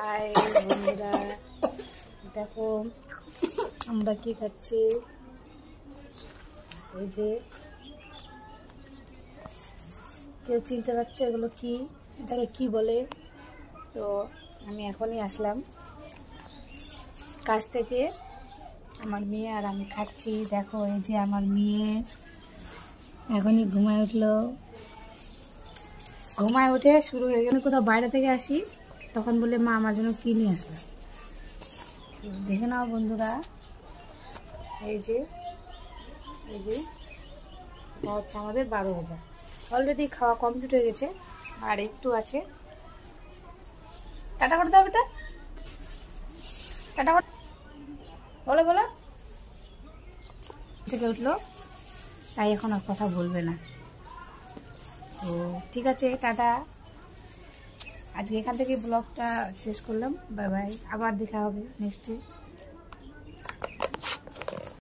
High বন্ধুরা, দেখো আমরা কি খাচ্ছি। এই যে কেউ চিনতে পারছো এগুলো কি, এটাকে কি বলে? তো আমি এখনই আসলাম কাছ থেকে, আমার মেয়ে আর আমি খাচ্ছি। দেখো এই যে আমার মেয়ে এখনই ঘুমায় উঠলো, ঘুমায় উঠে শুরু হয়ে গেল। কোথাও বাইরে থেকে আসি তখন বলে মা আমার জন্য কি নিয়ে আসলো। দেখে নাও বন্ধুরা, এই যে এটা হচ্ছে আমাদের 12 ভাজা। অলরেডি খাওয়া কমপ্লিট হয়ে গেছে, আর একটু আছে। টাটা করে দাও বেটা, টাটা করে বলো বলো। থেকে উঠলো তাই এখন আর কথা বলবে না। তো ঠিক আছে, টাটা। আজকে এখান থেকে ব্লগটা শেষ করলাম। বাই বাই, আবার দেখা হবে নেক্সটে।